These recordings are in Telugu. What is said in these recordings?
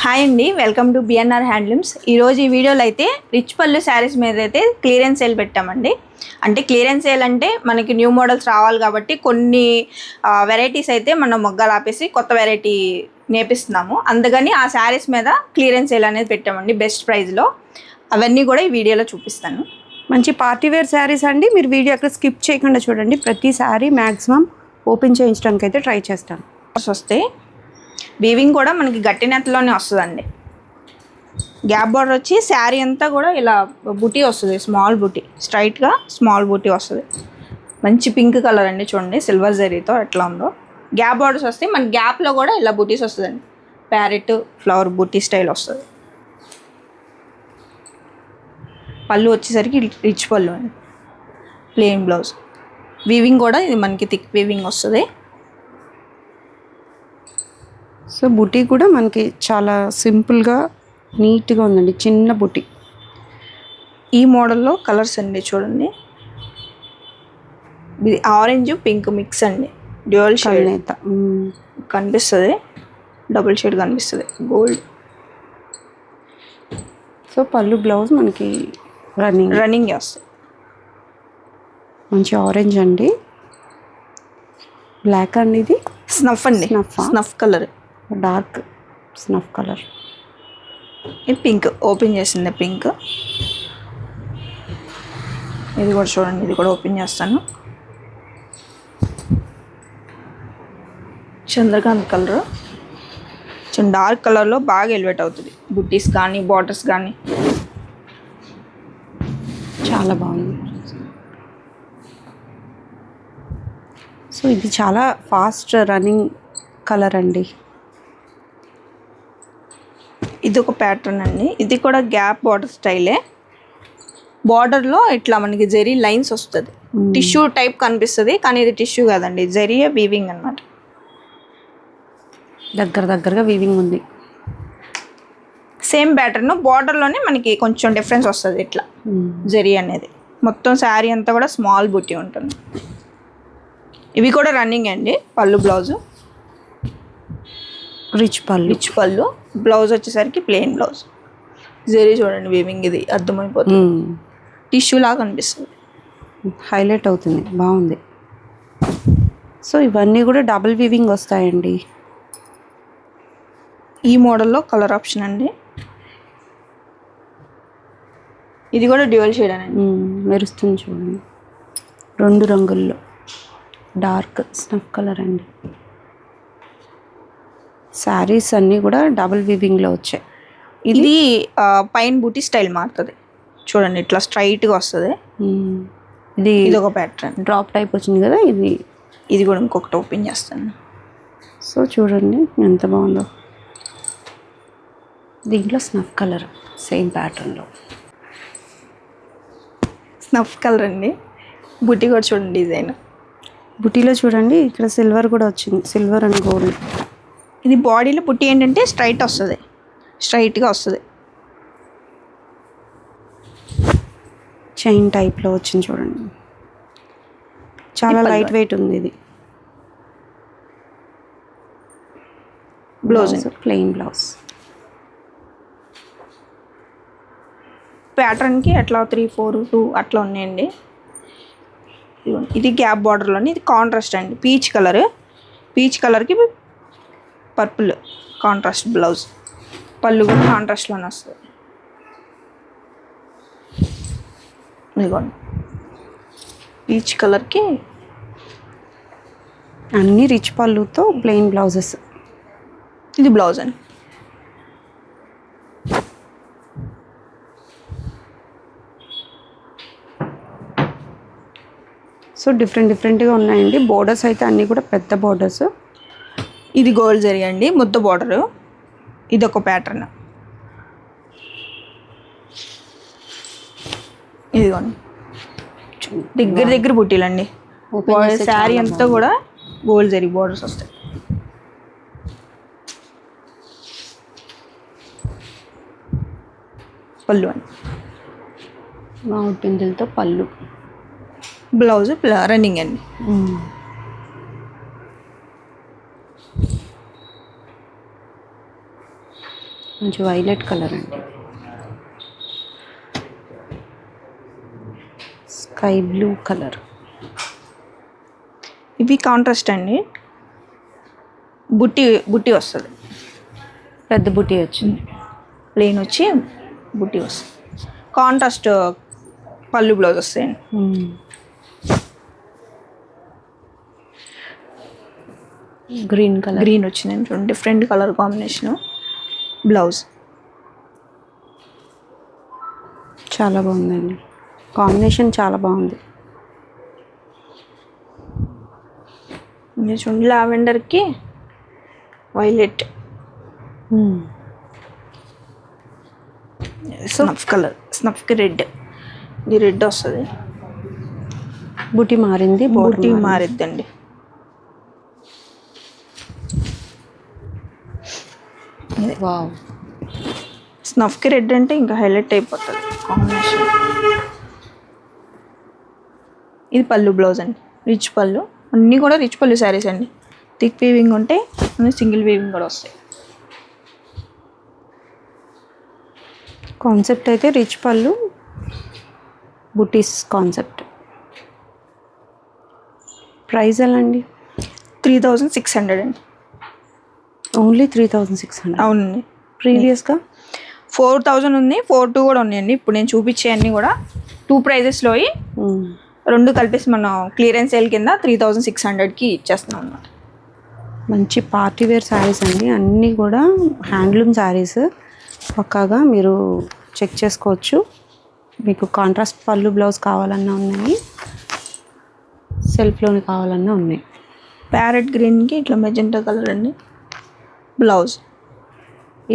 హాయ్ అండి, వెల్కమ్ టు బిఎన్ఆర్ హ్యాండ్లూమ్స్. ఈరోజు ఈ వీడియోలో అయితే రిచ్ పళ్ళు శారీస్ మీద అయితే క్లియరెన్స్ సేల్ పెట్టామండి. అంటే క్లియరెన్స్ సేల్ అంటే మనకి న్యూ మోడల్స్ రావాలి కాబట్టి కొన్ని వెరైటీస్ అయితే మనం మొగ్గలు ఆపేసి కొత్త వెరైటీ నేపిస్తున్నాము. అందుకని ఆ శారీస్ మీద క్లియరెన్స్ సేల్ అనేది పెట్టామండి బెస్ట్ ప్రైస్లో. అవన్నీ కూడా ఈ వీడియోలో చూపిస్తాను. మంచి పార్టీవేర్ శారీస్ అండి. మీరు వీడియో అక్కడ స్కిప్ చేయకుండా చూడండి. ప్రతి శారీ మ్యాక్సిమం ఓపెన్ చేయించడానికి అయితే ట్రై చేస్తాను. వస్తే వీవింగ్ కూడా మనకి గట్టి నెత్తలోనే వస్తుందండి. గ్యాప్ బార్డర్ వచ్చి శారీ అంతా కూడా ఇలా బుటీ వస్తుంది, స్మాల్ బుటీ, స్ట్రైట్గా స్మాల్ బుటీ వస్తుంది. మంచి పింక్ కలర్ అండి, చూడండి సిల్వర్ జరీతో ఎట్లా ఉందో. గ్యాప్ బార్డర్స్ వస్తాయి, మన గ్యాప్లో కూడా ఇలా బుటీస్ వస్తుందండి. ప్యారెట్ ఫ్లవర్ బుటీ స్టైల్ వస్తుంది. పళ్ళు వచ్చేసరికి రిచ్ పళ్ళు అండి, ప్లెయిన్ బ్లౌజ్. వీవింగ్ కూడా ఇది మనకి థిక్ వీవింగ్ వస్తుంది. సో బుటీ కూడా మనకి చాలా సింపుల్గా నీట్గా ఉందండి, చిన్న బుటీ. ఈ మోడల్లో కలర్స్ అండి, చూడండి. ఇది ఆరెంజ్ పింక్ మిక్స్ అండి, డ్యూయల్ షేడ్ కనిపిస్తుంది, డబుల్ షేడ్ కనిపిస్తుంది, గోల్డ్. సో పళ్ళు బ్లౌజ్ మనకి రన్నింగ్ వస్తుంది. మంచి ఆరెంజ్ అండి, బ్లాక్ అండి, ఇది స్నఫ్ అండి, snuff colour, dark snuff colour. ఇది పింక్, ఓపెన్ చేసింది పింక్. ఇది కూడా చూడండి, ఇది కూడా ఓపెన్ చేస్తాను. చంద్రకాంత్ కలర్, కొంచెం డార్క్ కలర్లో బాగా ఎలివేట్ అవుతుంది. బుట్టీస్ కానీ బార్డర్స్ కానీ చాలా బాగుంది. సో ఇది చాలా ఫాస్ట్ రన్నింగ్ కలర్ అండి. ఇది ఒక ప్యాటర్న్ అండి, ఇది కూడా గ్యాప్ బార్డర్ స్టైలే. బార్డర్లో ఇట్లా మనకి జరీ లైన్స్ వస్తుంది, టిష్యూ టైప్ కనిపిస్తుంది కానీ ఇది టిష్యూ కాదండి, జరీయే వీవింగ్ అనమాట. దగ్గరగా వీవింగ్ ఉంది. సేమ్ ప్యాటర్న్, బార్డర్లోనే మనకి కొంచెం డిఫరెన్స్ వస్తుంది ఇట్లా జరీ అనేది. మొత్తం శారీ అంతా కూడా స్మాల్ బుట్టి ఉంటుంది. ఇవి కూడా రన్నింగ్ అండి. పళ్ళు బ్లౌజు రిచ్ పళ్ళు, బ్లౌజ్ వచ్చేసరికి ప్లెయిన్ బ్లౌజ్. జరీ చూడండి వీవింగ్, ఇది అర్థమైపోతుంది, టిష్యూ లాగా కనిపిస్తుంది, హైలైట్ అవుతుంది, బాగుంది. సో ఇవన్నీ కూడా డబుల్ వీవింగ్ వస్తాయండి. ఈ మోడల్లో కలర్ ఆప్షన్ అండి. ఇది కూడా డ్యూయల్ షేడ్ అండి, మెరుస్తుంది చూడండి, 2 రంగుల్లో. డార్క్ స్నఫ్ కలర్ అండి. శారీస్ అన్నీ కూడా డబుల్ వీవింగ్లో వచ్చాయి. ఇది పైన బూటీ స్టైల్ మారుతుంది చూడండి, ఇట్లా స్ట్రైట్గా వస్తుంది. ఇది ఒక ప్యాటర్న్, డ్రాప్ టైప్ వచ్చింది కదా ఇది. ఇది కూడా ఇంకొకటి ఓపెన్ చేస్తాను. సో చూడండి ఎంత బాగుందో. దీంట్లో స్నఫ్ కలర్ సేమ్ ప్యాటర్న్లో. స్నఫ్ కలర్ అండి, బుట్టి కూడా చూడండి డిజైన్. బుట్టీలో చూడండి ఇక్కడ సిల్వర్ కూడా వచ్చింది, సిల్వర్ అండ్ గోల్డ్. ఇది బాడీలో బుట్టి ఏంటంటే స్ట్రైట్ వస్తుంది, స్ట్రైట్గా వస్తుంది. చైన్ టైప్లో వచ్చింది చూడండి, చాలా లైట్ వెయిట్ ఉంది. ఇది బ్లౌజ్, ప్లెయిన్ బ్లౌజ్. ప్యాటర్న్కి అట్లా 3, 4, 2 అట్లా ఉన్నాయండి. ఇది గ్యాప్ బార్డర్లోని, ఇది కాంట్రాస్ట్ అండి, పీచ్ కలర్కి పర్పుల్ కాంట్రాస్ట్ బ్లౌజ్. పళ్ళు కూడా కాంట్రాస్ట్లోనే వస్తుంది. ఇదిగోండి పీచ్ కలర్కి అన్ని రిచ్ పళ్ళుతో ప్లెయిన్ బ్లౌజెస్. ఇది బ్లౌజ్ అండి. సో డిఫరెంట్గా ఉన్నాయండి. బోర్డర్స్ అయితే అన్నీ కూడా పెద్ద బోర్డర్స్. ఇది గోల్డ్ జరీ అండి, ముద్ద బోర్డరు. ఇది ఒక ప్యాటర్న్. ఇదిగోండి దగ్గర బుట్టీలండి. శారీ అంతా కూడా గోల్డ్ జరీ బోర్డర్స్ వస్తాయి. పళ్ళు అండి, మామిడి పిందెలతో పళ్ళు. బ్లౌజ్ రన్నింగ్ అండి. మంచి వైలెట్ కలర్ అండి, స్కై బ్లూ కలర్. ఇవి కాంట్రాస్ట్ అండి, బుట్టి బుట్టి వస్తుంది, పెద్ద బుటీ వచ్చింది. ప్లెయిన్ వచ్చి బుట్టి వస్తుంది. కాంట్రాస్ట్ పళ్ళు బ్లౌజ్ వస్తాయండి. గ్రీన్ కలర్, గ్రీన్ వచ్చిందండి, చూడండి డిఫరెంట్ కలర్ కాంబినేషన్. బ్లౌజ్ చాలా బాగుందండి, కాంబినేషన్ చాలా బాగుంది. ఇది చూడండి లావెండర్కి వైలెట్, స్నఫ్ కలర్, స్నఫ్కి రెడ్, ఇది రెడ్ వస్తుంది. బుటీ మారింది, బుట్టి మారిద్దండి. వావ్, స్నఫ్కి రెడ్ అంటే ఇంకా హైలైట్ అయిపోతుంది కాంబినేషన్. ఇది పళ్ళు బ్లౌజ్ అండి, రిచ్ పళ్ళు. అన్నీ కూడా రిచ్ పళ్ళు శారీస్ అండి. థిక్ వీవింగ్ ఉంటే సింగిల్ వీవింగ్ కూడా వస్తాయి. కాన్సెప్ట్ అయితే రిచ్ పళ్ళు, బుటీస్ కాన్సెప్ట్. ప్రైస్ ఎలా అండి? 3600 అండి. ఓన్లీ 3600. అవునండి. ప్రీవియస్గా 4000 ఉంది, 42 కూడా ఉన్నాయండి. ఇప్పుడు నేను చూపించే అన్నీ కూడా 2 ప్రైజెస్లో రెండు కలిపేసి మనం క్లియరెన్స్ సేల్ కింద 3600కి ఇచ్చేస్తున్నాం అన్నమాట. మంచి పార్టీ వేర్ శారీస్ అండి, అన్నీ కూడా హ్యాండ్లూమ్ శారీస్. పక్కాగా మీరు చెక్ చేసుకోవచ్చు. మీకు కాంట్రాస్ట్ పళ్ళు బ్లౌజ్ కావాలన్నా ఉన్నాయి, సెల్ఫ్లోని కావాలన్నా ఉన్నాయి. ప్యారెట్ గ్రీన్కి ఇట్లా మెజెంటా కలర్ అండి బ్లౌజ్.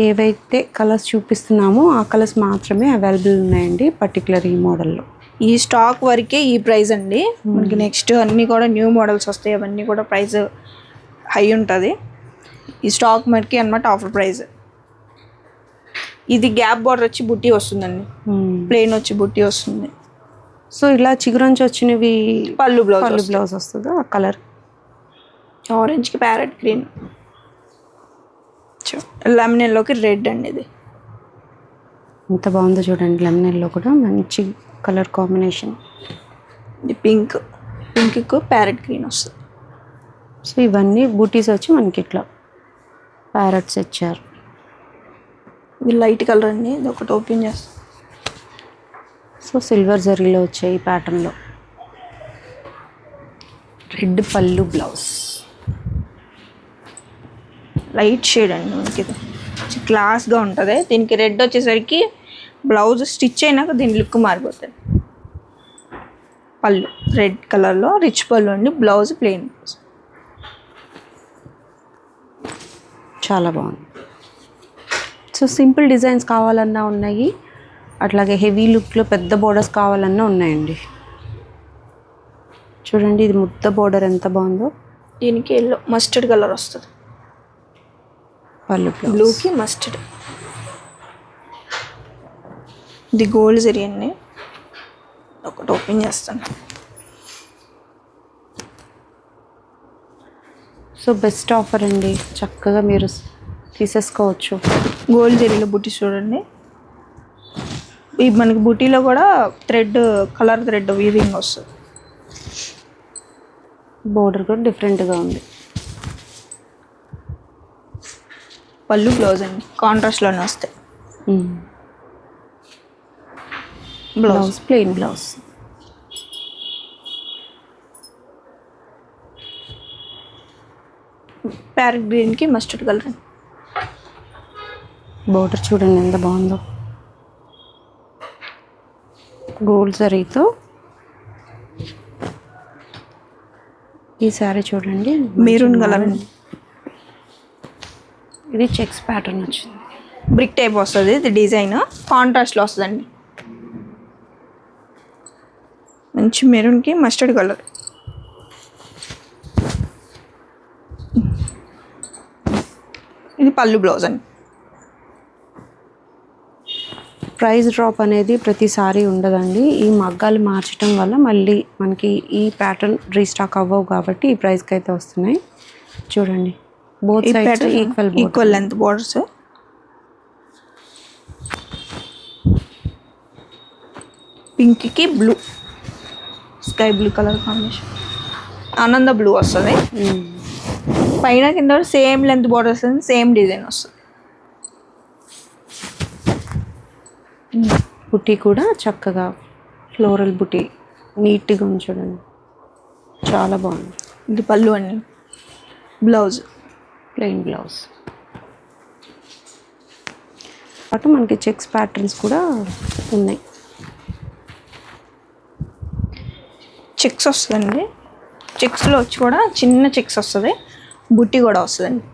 ఏవైతే కలర్స్ చూపిస్తున్నామో ఆ కలర్స్ మాత్రమే అవైలబుల్ ఉన్నాయండి పర్టికులర్ ఈ మోడల్లో. ఈ స్టాక్ వరకే ఈ ప్రైస్ అండి. మనకి నెక్స్ట్ అన్నీ కూడా న్యూ మోడల్స్ వస్తాయి, అవన్నీ కూడా ప్రైస్ హై ఉంటుంది. ఈ స్టాక్ మనకి అన్నమాట ఆఫర్ ప్రైస్. ఇది గ్యాప్ బార్డర్ వచ్చి బుట్టి వస్తుందండి, ప్లెయిన్ వచ్చి బుట్టి వస్తుంది. సో ఇలా చిగురంచి వచ్చినవి పళ్ళు బ్లౌజ్ వస్తుంది. ఆ కలర్ ఆరెంజ్కి ప్యారెట్ గ్రీన్, లెమనెల్లోకి రెడ్ అండి. ఇది ఎంత బాగుందో చూడండి, లెమనెల్లో కూడా మంచి కలర్ కాంబినేషన్. ఇది పింక్, పింక్కు ప్యారెట్ గ్రీన్ వస్తుంది. సో ఇవన్నీ బూటీస్ వచ్చి మనకి ఇట్లా ప్యారెట్స్ ఇచ్చారు. ఇది లైట్ కలర్ అండి, ఇది ఒకటి ఓపెన్ చేస్తాం. సో సిల్వర్ జరీలో వచ్చాయి ఈ ప్యాటర్న్లో. రెడ్ పళ్ళు బ్లౌజ్, లైట్ షేడ్ అండి మనకి. ఇది క్లాస్గా ఉంటుంది. దీనికి రెడ్ వచ్చేసరికి బ్లౌజ్ స్టిచ్ అయినాక దీని లుక్ మారిపోతుంది. పళ్ళు రెడ్ కలర్లో రిచ్ పళ్ళు అండి, బ్లౌజ్ ప్లెయిన్. చాలా బాగుంది. సో సింపుల్ డిజైన్స్ కావాలన్నా ఉన్నాయి, అట్లాగే హెవీ లుక్లో పెద్ద బోర్డర్స్ కావాలన్నా ఉన్నాయండి. చూడండి ఇది ముద్ద బోర్డర్ ఎంత బాగుందో. దీనికి ఎల్లో మస్టర్డ్ కలర్ వస్తుంది, పళ్ళు బ్లూకి మస్టర్డ్. ఇది గోల్డ్ జరీ అండి, ఒకటి ఓపెన్ చేస్తాను. సో బెస్ట్ ఆఫర్ అండి, చక్కగా మీరు తీసేసుకోవచ్చు. గోల్డ్ జరీలో బుట్టి చూడండి. ఈ మనకి బుట్టీలో కూడా థ్రెడ్, కలర్ థ్రెడ్ వీవింగ్ వస్తుంది. బోర్డర్ కూడా డిఫరెంట్గా ఉంది. పళ్ళు బ్లౌజ్ అండి కాంట్రాస్ట్లోనే వస్తాయి. Blouse plain blouse. ప్యారెట్ గ్రీన్కి మస్టర్డ్ కలర్. బోర్డర్ చూడండి ఎంత బాగుందో, గోల్డ్ జరీతో. ఈ శారీ చూడండి మెరూన్ కలర్ అండి, ఇది చెక్స్ ప్యాటర్న్ వచ్చింది. బ్రిక్ టైప్ వస్తుంది. ఇది డిజైన్ కాంట్రాస్ట్లో వస్తుందండి. మంచి మెరూన్కి మస్టర్డ్ కలర్. ఇది పళ్ళు బ్లౌజ్ అండి. ప్రైస్ డ్రాప్ అనేది ప్రతిసారి ఉండదండి. ఈ మగ్గాలు మార్చడం వల్ల మళ్ళీ మనకి ఈ ప్యాటర్న్ రీస్టాక్ అవ్వవు కాబట్టి ఈ ప్రైస్కి అయితే వస్తున్నాయి. చూడండి both sides equal equal length borders. పింక్కి blue, sky blue colour combination, ఆనంద బ్లూ వస్తుంది. పైన కింద సేమ్ లెంత్ బార్డర్ వస్తుంది, సేమ్ డిజైన్ వస్తుంది. బుట్టి కూడా చక్కగా ఫ్లోరల్ బుట్టి నీట్గా ఉంది చూడండి, చాలా బాగుంది. ఇది పళ్ళు అండి. బ్లౌజ్ ప్లెయిన్ బ్లౌజ్ అటు మనకి చెక్స్ ప్యాటర్న్స్ కూడా ఉన్నాయి. చెక్స్ వస్తుందండి. చెక్స్లో వచ్చి కూడా చిన్న చెక్స్ వస్తుంది, బుట్టి కూడా వస్తుందండి.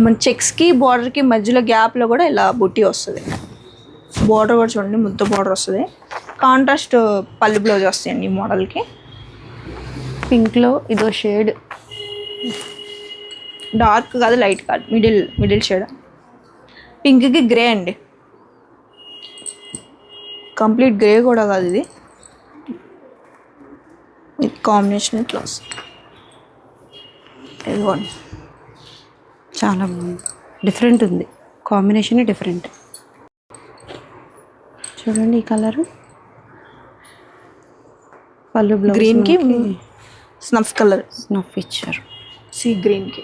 మన చెక్స్కి బార్డర్కి మధ్యలో గ్యాప్లో కూడా ఇలా బుట్టి వస్తుంది. బార్డర్ కూడా చూడండి, ముద్ద బార్డర్ వస్తుంది. కాంట్రాస్ట్ పళ్ళు బ్లౌజ్ వస్తాయండి ఈ మోడల్కి. పింక్లో ఇదో షేడ్, డార్క్ కాదు లైట్ కాదు, మిడిల్ షేడ్. పింక్కి గ్రే అండి, కంప్లీట్ గ్రే కూడా కాదు, ఇది కాంబినేషన్ ఇట్లా వస్తుంది. ఇదిగోండి, చాలా బాగుంది, డిఫరెంట్ ఉంది, కాంబినేషన్ డిఫరెంట్. చూడండి ఈ కలరు పళ్ళు బ్లౌజ్ గ్రీన్కి స్నఫ్ కలర్, స్నఫ్ ఇచ్చారు. సీ గ్రీన్కి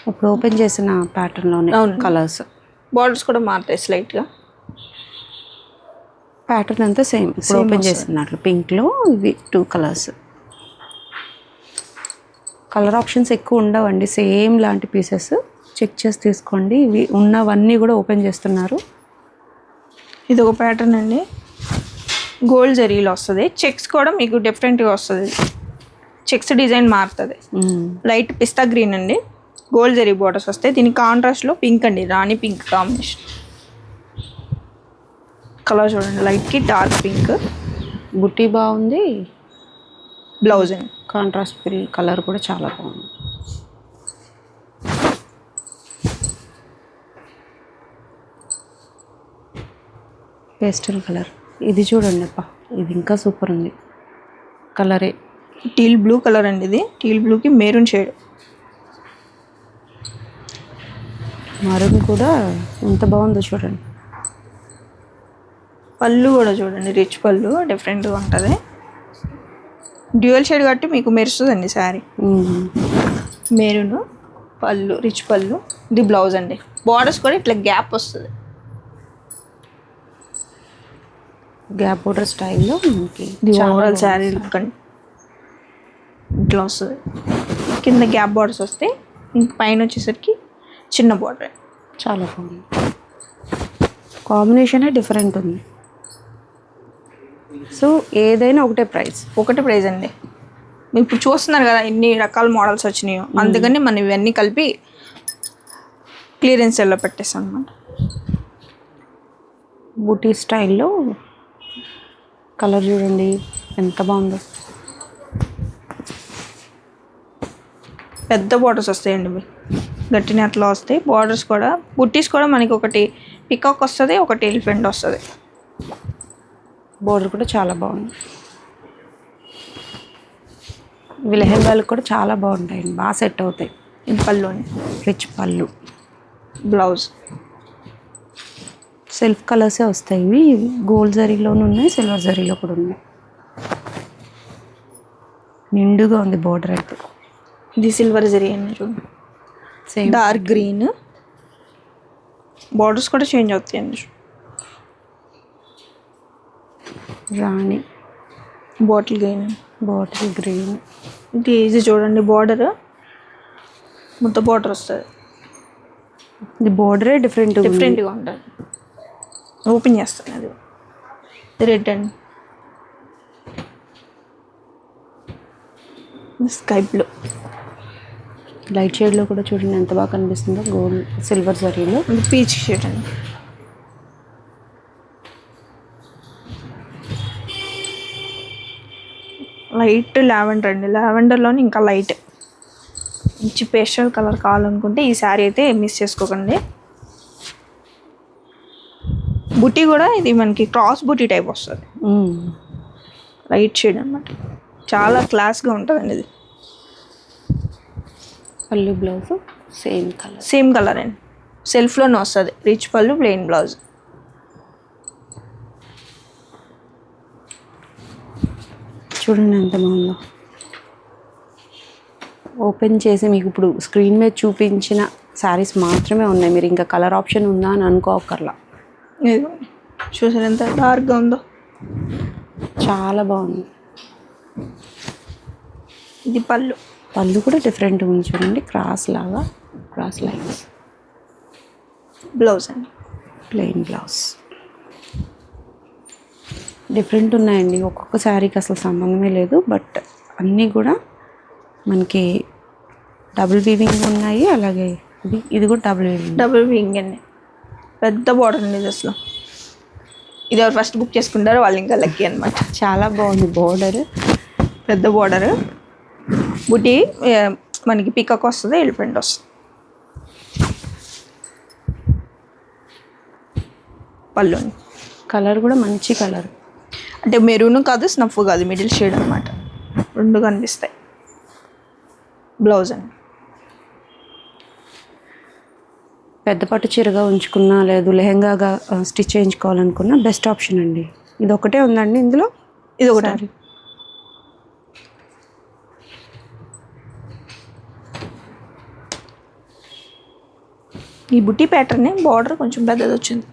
ఇప్పుడు ఓపెన్ చేసిన ప్యాటర్న్లోనే కలర్స్, బార్డర్స్ కూడా మారుతాయి స్లైట్గా. ప్యాటర్న్ అంతా సేమ్ ఇప్పుడు ఓపెన్ చేస్తున్నట్లు. పింక్లో ఇవి 2 కలర్స్. కలర్ ఆప్షన్స్ ఎక్కువ ఉండవండి, సేమ్ లాంటి పీసెస్ చెక్ చేసి తీసుకోండి. ఇవి ఉన్నవన్నీ కూడా ఓపెన్ చేస్తున్నారు. ఇది ఒక ప్యాటర్న్ అండి, గోల్డ్ జరీలో వస్తుంది. చెక్స్ కూడా మీకు డిఫరెంట్గా వస్తుంది, చెక్స్ డిజైన్ మారుతుంది. లైట్ పిస్తా గ్రీన్ అండి, గోల్డ్ జరీ బోర్డర్స్ వస్తాయి. దీని కాంట్రాస్ట్లో పింక్ అండి, రాణి పింక్ కాంబినేషన్. కలర్ చూడండి, లైట్కి డార్క్ పింక్. బుట్టి బాగుంది, బ్లౌజ్ అండి కాంట్రాస్ట్ కలర్ కూడా చాలా బాగుంది. పేస్టల్ కలర్ ఇది చూడండి అప్ప, ఇది ఇంకా సూపర్ ఉంది కలరే. టీల్ బ్లూ కలర్ అండి, ఇది టీల్ బ్లూకి మెరూన్ షేడ్. మరూన్ కూడా ఎంత బాగుందో చూడండి. పళ్ళు కూడా చూడండి, రిచ్ పళ్ళు డిఫరెంట్గా ఉంటుంది. డ్యూయల్ షేడ్ కాబట్టి మీకు మెరుస్తుందండి శారీ. మెరూన్ పళ్ళు, రిచ్ పళ్ళు. ఇది బ్లౌజ్ అండి. బార్డర్స్ కూడా ఇట్లా గ్యాప్ వస్తుంది, గ్యాప్ బోర్డర్ స్టైల్లో మనకి ఇది ఓవరాల్ శారీ లుక్ అండి. ఇట్లా వస్తుంది, కింద గ్యాప్ బార్డర్స్ వస్తాయి, ఇంక పైన వచ్చేసరికి చిన్న బార్డర్. చాలా బాగుంది, కాంబినేషనే డిఫరెంట్ ఉంది. సో ఏదైనా ఒకటే ప్రైస్ అండి. మీరు ఇప్పుడు చూస్తున్నారు కదా ఎన్ని రకాల మోడల్స్ వచ్చినాయో, అందుకని మనం ఇవన్నీ కలిపి క్లియరెన్స్ సేల్లో పెట్టేస్తాం అనమాట. బూటీ స్టైల్లో కలర్ చూడండి ఎంత బాగుందో. పెద్ద బార్డర్స్ వస్తాయండి, ఇవి గట్టిని అట్లా వస్తాయి. బార్డర్స్ కూడా బుట్టీస్ కూడా మనకి ఒకటి పికాక్ వస్తుంది, ఒకటి ఎలిఫెంట్ వస్తుంది. బోర్డర్ కూడా చాలా బాగుంది. ఇవి లెహెంగాలకు కూడా చాలా బాగుంటాయండి, బాగా సెట్ అవుతాయి. ఇది పళ్ళుని రిచ్ పళ్ళు, బ్లౌజ్ సెల్ఫ్ కలర్సే వస్తాయి. ఇవి గోల్డ్ జరీలోనూ ఉన్నాయి, సిల్వర్ జరీలో కూడా ఉన్నాయి. నిండుగా ఉంది బోర్డర్ అయితే. ఇది సిల్వర్ జరీ అండి, చూడండి సేమ్ డార్క్ గ్రీన్. బార్డర్స్ కూడా చేంజ్ అవుతాయండి. రాణి బాటిల్ గ్రీన్, ఇది చూడండి బార్డర్ ముద్ద బార్డర్ వస్తుంది. ఇది బోర్డరే డిఫరెంట్గా ఉంటుంది. ఓపెన్ చేస్తాను, అది red and sky blue. Light షేడ్లో కూడా చూడండి ఎంత బాగా కనిపిస్తుందో, గోల్డ్ సిల్వర్ జరీలో. పీచ్ షేడ్ అండి. లైట్ లావెండర్ అండి, లావెండర్లోని ఇంకా లైట్ మంచి పేస్టల్ కలర్ కావాలనుకుంటే ఈ శారీ అయితే మిస్ చేసుకోకండి. బుట్టి కూడా ఇది మనకి క్రాస్ బుట్టి టైప్ వస్తుంది, లైట్ షేడ్ అన్నమాట. చాలా క్లాస్గా ఉంటుందండి ఇది. పళ్ళు బ్లౌజ్ సేమ్ కలర్ అండి, సెల్ఫ్లోనే వస్తుంది. రిచ్ పళ్ళు, ప్లెయిన్ బ్లౌజ్. చూడండి ఎంత బాగుందో. ఓపెన్ చేసి మీకు ఇప్పుడు స్క్రీన్ మీద చూపించిన శారీస్ మాత్రమే ఉన్నాయి. మీరు ఇంకా కలర్ ఆప్షన్ ఉందా అని అనుకోకర్లా. చూసారు ఎంత డార్క్గా ఉందో, చాలా బాగుంది. ఇది పళ్ళు కూడా డిఫరెంట్ ఉంది చూడండి, క్రాస్ లైన్స్. బ్లౌజ్ అండి, ప్లెయిన్ బ్లౌజ్. డిఫరెంట్ ఉన్నాయండి, ఒక్కొక్క శారీకి అసలు సంబంధమే లేదు. బట్ అన్నీ కూడా మనకి డబుల్ వీవింగ్ ఉన్నాయి. అలాగే ఇది కూడా డబుల్ వీవింగ్ అండి. పెద్ద బార్డర్ అండి ఇది. అసలు ఇది ఎవరు ఫస్ట్ బుక్ చేసుకుంటారో వాళ్ళు ఇంకా లక్కీ అనమాట. చాలా బాగుంది బార్డర్, పెద్ద బార్డర్. బుటీ మనకి పికక్ వస్తుంది, ఎలిఫెంట్ వస్తుంది. పళ్ళు కలర్ కూడా మంచి కలర్, అంటే మెరూన్ కాదు, స్నఫ్ కాదు, మిడిల్ షేడ్ అనమాట. రెండు కనిపిస్తాయి. బ్లౌజ్ అండి, పెద్ద పట్టు చీరగా ఉంచుకున్నా లేదు లెహంగాగా స్టిచ్ చేయించుకోవాలనుకున్నా బెస్ట్ ఆప్షన్ అండి. ఇది ఒకటే ఉందండి ఇందులో, ఇది ఒకటి. ఈ బుట్టి ప్యాటర్న్ బార్డర్ కొంచెం పెద్దది వచ్చింది.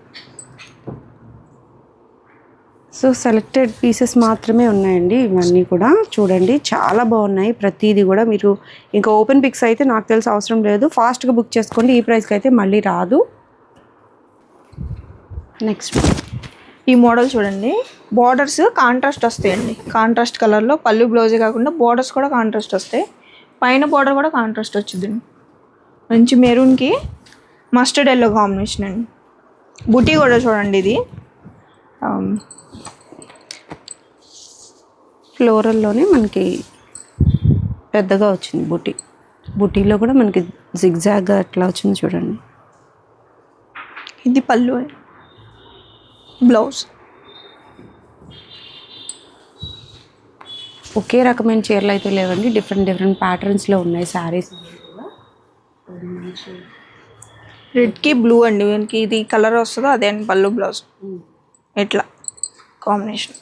సో సెలెక్టెడ్ పీసెస్ మాత్రమే ఉన్నాయండి. ఇవన్నీ కూడా చూడండి చాలా బాగున్నాయి. ప్రతిదీ కూడా మీరు ఇంకా ఓపెన్ పిక్స్ అయితే నాకు తెలిసి అవసరం లేదు, ఫాస్ట్గా బుక్ చేసుకోండి. ఈ ప్రైస్కి అయితే మళ్ళీ రాదు. నెక్స్ట్ ఈ మోడల్ చూడండి, బార్డర్స్ కాంట్రాస్ట్ వస్తాయండి. కాంట్రాస్ట్ కలర్లో పళ్ళు బ్లౌజే కాకుండా బార్డర్స్ కూడా కాంట్రాస్ట్ వస్తాయి. పైన బార్డర్ కూడా కాంట్రాస్ట్ వచ్చింది. మంచి మెరూన్కి మస్టర్డ్ ఎల్లో కాంబినేషన్ అండి. బుటీ కూడా చూడండి, ఇది ఫ్లోరల్లోనే మనకి పెద్దగా వచ్చింది బుటీ. బుటీలో కూడా మనకి జిగ్జాగ్గా ఎట్లా వచ్చింది చూడండి. ఇది పళ్ళు, బ్లౌజ్. ఒకే రకమైన చీరలు అయితే లేవండి, డిఫరెంట్ ప్యాటర్న్స్లో ఉన్నాయి శారీస్. రెడ్కి బ్లూ అండి, వీనికి ఇది కలర్ వస్తుందో అదే అండి పళ్ళు బ్లౌజ్. ఎట్లా కాంబినేషన్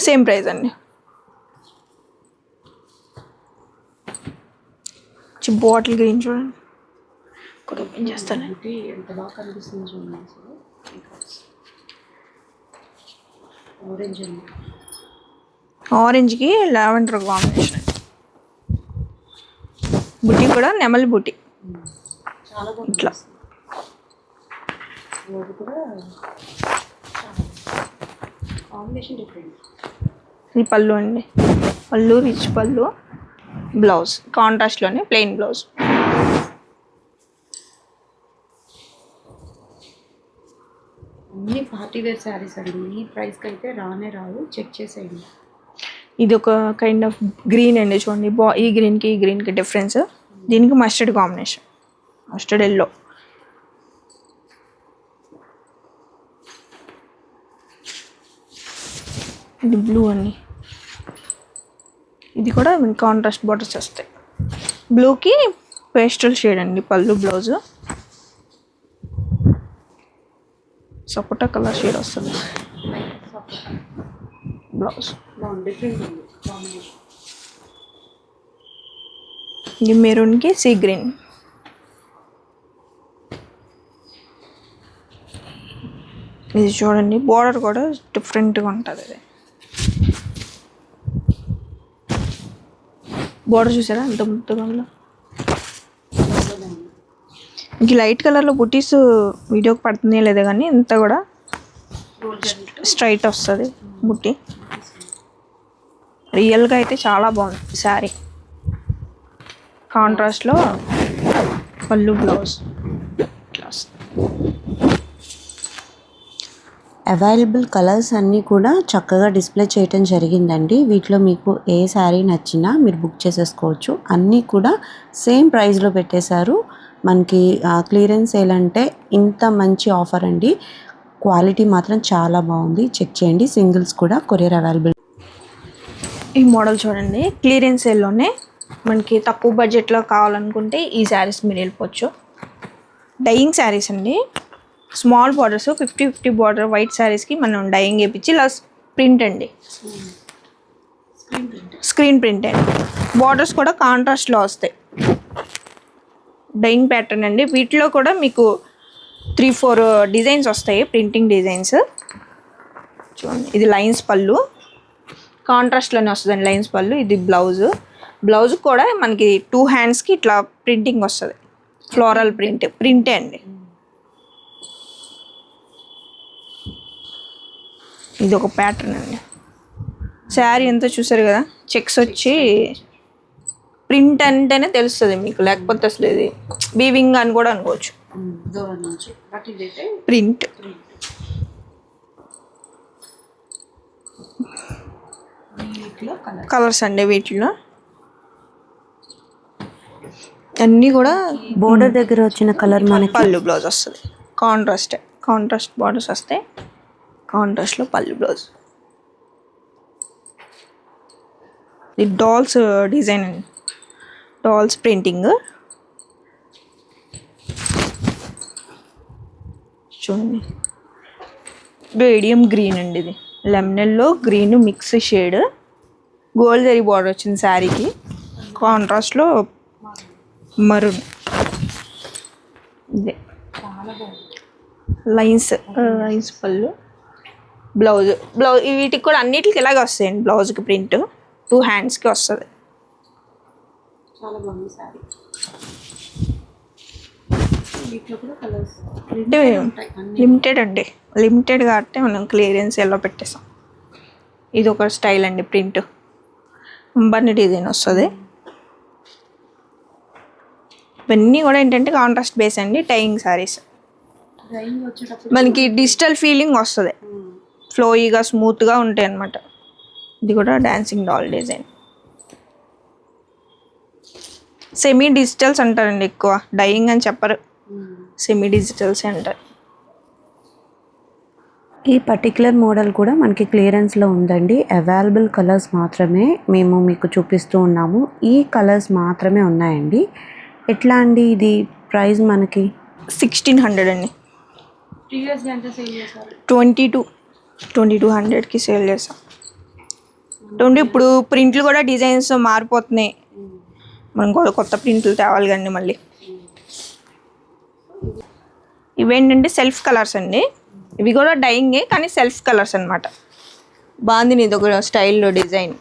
సేమ్ ప్రైస్ అండి. బాటిల్ గ్రీన్ చూడండి, ఓపెన్ చేస్తాను. ఎంత బాగా కనిపిస్తుంది చూడండి. ఆరెంజ్కి లావెండర్ కాంబినేషన్. బుట్టి కూడా నెమలి బుట్టి ఇట్లా. ఇది పళ్ళు అండి, పళ్ళు రిచ్ పళ్ళు, బ్లౌజ్ కాంట్రాస్ట్లోనే ప్లెయిన్ బ్లౌజ్. అన్ని పార్టీ వేర్ శారీస్ అండి, ఈ ప్రైస్కి అయితే రానే రావు, చెక్ చేసేయండి. ఇది ఒక కైండ్ ఆఫ్ గ్రీన్ అండి చూడండి. ఈ గ్రీన్కి డిఫరెన్స్. దీనికి మస్టర్డ్ కాంబినేషన్, మస్టర్డ్ ఎల్లో. ఇది బ్లూ అండి, ఇది కూడా కాంట్రాస్ట్ బార్డర్స్ వస్తాయి. బ్లూకి పేస్టల్ షేడ్ అండి పళ్ళు, బ్లౌజు సపోటా కలర్ షేడ్ వస్తుంది. బ్లౌజ్ ఇది మెరూన్కి సీ గ్రీన్. ఇది చూడండి, బార్డర్ కూడా డిఫరెంట్గా ఉంటుంది. ఇది బార్డర్ చూసారా ఎంత ముద్దగా ఉందో. ఇంక లైట్ కలర్లో బుటీస్ వీడియోకి పడుతుంది లేదా కానీ ఇంత కూడా స్ట్రైట్ వస్తుంది బుట్టి. రియల్గా అయితే చాలా బాగుంది శారీ. కాంట్రాస్ట్లో పళ్ళు బ్లౌజ్. అవైలబుల్ కలర్స్ అన్నీ కూడా చక్కగా డిస్ప్లే చేయటం జరిగిందండి. వీటిలో మీకు ఏ శారీ నచ్చినా మీరు బుక్ చేసేసుకోవచ్చు. అన్నీ కూడా సేమ్ ప్రైస్లో పెట్టేశారు. మనకి క్లియరెన్స్ సేల్ అంటే ఇంత మంచి ఆఫర్ అండి. క్వాలిటీ మాత్రం చాలా బాగుంది, చెక్ చేయండి. సింగిల్స్ కూడా కొరియర్ అవైలబుల్. ఈ మోడల్ చూడండి, క్లియరెన్స్ సేల్లోనే మనకి తక్కువ బడ్జెట్లో కావాలనుకుంటే ఈ శారీస్ మీరు వెళ్ళిపోవచ్చు. డైయింగ్ శారీస్ అండి, స్మాల్ బార్డర్స్ 50-50 బార్డర్ వైట్ శారీస్కి మనం డైయింగ్ వేయించి ఇలా ప్రింట్ అండి, స్క్రీన్ ప్రింట్ అండి. బార్డర్స్ కూడా కాంట్రాస్ట్లో వస్తాయి, డైయింగ్ ప్యాటర్న్ అండి. వీటిలో కూడా మీకు 3-4 డిజైన్స్ వస్తాయి, ప్రింటింగ్ డిజైన్స్. చూడండి, ఇది లైన్స్ పళ్ళు, కాంట్రాస్ట్లోనే వస్తుందండి లైన్స్ పళ్ళు. ఇది బ్లౌజ్ కూడా మనకి 2 హ్యాండ్స్కి ఇట్లా ప్రింటింగ్ వస్తుంది, ఫ్లోరల్ ప్రింటే అండి. ఇది ఒక ప్యాటర్న్ అండి. శారీ ఎంతో చూసారు కదా, చెక్స్ వచ్చి ప్రింట్ అంటేనే తెలుస్తుంది మీకు, లేకపోతే అసలు ఇది వీవింగ్ అని కూడా అనుకోవచ్చు. ప్రింట్ కలర్స్ అండి. వీటిలో అన్నీ కూడా బోర్డర్ దగ్గర వచ్చిన కలర్ మనకి పళ్ళు బ్లౌజ్ వస్తుంది, కాంట్రాస్ట్ బార్డర్స్ వస్తాయి, కాంట్రాస్ట్లో పళ్ళు బ్లౌజ్. ఇది డాల్స్ డిజైన్ అండి, డాల్స్ ప్రింటింగ్. చూడండి, రేడియం గ్రీన్ అండి, ఇది lemon yellow green mix shade, gold zari border వచ్చింది శారీకి, కాంట్రాస్ట్లో మరూన్. ఇదే లైన్స్ పళ్ళు, బ్లౌజ్ వీటికి కూడా అన్నిటికి ఇలాగే వస్తాయండి. బ్లౌజ్కి ప్రింట్ 2 హ్యాండ్స్కి వస్తుంది. చాలా బాగుంది సారీ. లిమిటెడ్ అండి, లిమిటెడ్ కాబట్టి మనం క్లియరెన్స్ ఎలా పెట్టేసాం. ఇది ఒక స్టైల్ అండి, ప్రింట్ అంబర్ని డిజైన్ వస్తుంది. ఇవన్నీ కూడా ఏంటంటే కాంట్రాస్ట్ బేస్ అండి, టైయింగ్ శారీస్. మనకి డిజిటల్ ఫీలింగ్ వస్తుంది, ఫ్లోయిగా స్మూత్గా ఉంటాయి అన్నమాట. ఇది కూడా dancing doll design. Semi digitals అంటారండి, ఎక్కువ డైయింగ్ అని చెప్పరు, సెమీ డిజిటల్స్ అంటారు. ఈ పర్టికులర్ మోడల్ కూడా మనకి క్లియరెన్స్లో ఉందండి. అవైలబుల్ కలర్స్ మాత్రమే మేము మీకు చూపిస్తూ ఉన్నాము. ఈ కలర్స్ మాత్రమే ఉన్నాయండి. ఎట్లా అండి, ఇది ప్రైస్ మనకి 1600 అండి. 2200కి సేల్ చేస్తాం. ఇప్పుడు ప్రింట్లు కూడా డిజైన్స్ మారిపోతున్నాయి, మనం కూడా కొత్త ప్రింట్లు తేవాలి కానీ మళ్ళీ. ఇవేంటంటే సెల్ఫ్ కలర్స్ అండి, ఇవి కూడా డైయింగే కానీ సెల్ఫ్ కలర్స్ అనమాట. బాందిని ఇది ఒక స్టైల్లో డిజైన్.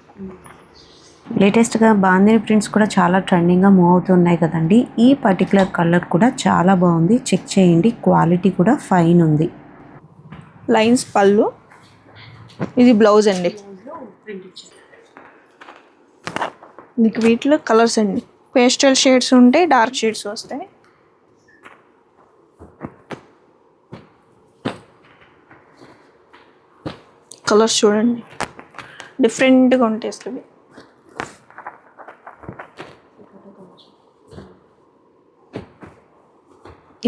లేటెస్ట్గా బాందిని ప్రింట్స్ కూడా చాలా ట్రెండింగ్గా మూవ్ అవుతున్నాయి కదండి. ఈ పర్టికులర్ కలర్ కూడా చాలా బాగుంది, చెక్ చేయండి, క్వాలిటీ కూడా ఫైన్ ఉంది. లైన్స్ పళ్ళు, ఇది బ్లౌజ్ అండి. మీకు వీటిలో కలర్స్ అండి, పేస్టల్ షేడ్స్ ఉంటాయి, డార్క్ షేడ్స్ వస్తాయి. కలర్స్ చూడండి, డిఫరెంట్గా ఉంటాయి అసలు.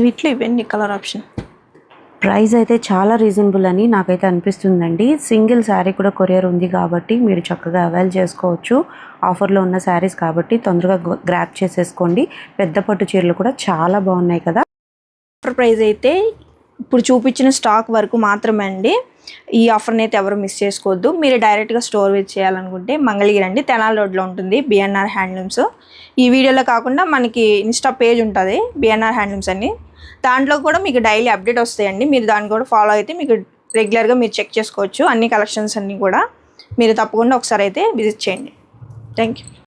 వీటిలో ఇవన్నీ కలర్ ఆప్షన్. ప్రైస్ అయితే చాలా రీజనబుల్ అని నాకైతే అనిపిస్తుందండి. సింగిల్ శారీ కూడా కొరియర్ ఉంది కాబట్టి మీరు చక్కగా అవైల్ చేసుకోవచ్చు. ఆఫర్లో ఉన్న శారీస్ కాబట్టి తొందరగా గ్రాప్ చేసేసుకోండి. పెద్ద పట్టు చీరలు కూడా చాలా బాగున్నాయి కదా. ఆఫర్ ప్రైస్ అయితే ఇప్పుడు చూపించిన స్టాక్ వరకు మాత్రమే అండి. ఈ ఆఫర్ని అయితే ఎవరు మిస్ చేసుకోవద్దు. మీరు డైరెక్ట్గా స్టోర్ విజిట్ చేయాలనుకుంటే మంగళగిరి అండి, తెనాలి రోడ్లో ఉంటుంది బిఎన్ఆర్ హ్యాండ్లూమ్స్. ఈ వీడియోలో కాకుండా మనకి ఇన్స్టా పేజ్ ఉంటుంది బిఎన్ఆర్ హ్యాండ్లూమ్స్ అని, దాంట్లో కూడా మీకు డైలీ అప్డేట్ వస్తాయండి. మీరు దాన్ని కూడా ఫాలో అయితే మీకు రెగ్యులర్గా మీరు చెక్ చేసుకోవచ్చు. అన్ని కలెక్షన్స్ అన్నీ కూడా మీరు తప్పకుండా ఒకసారి అయితే విజిట్ చేయండి. Thank you.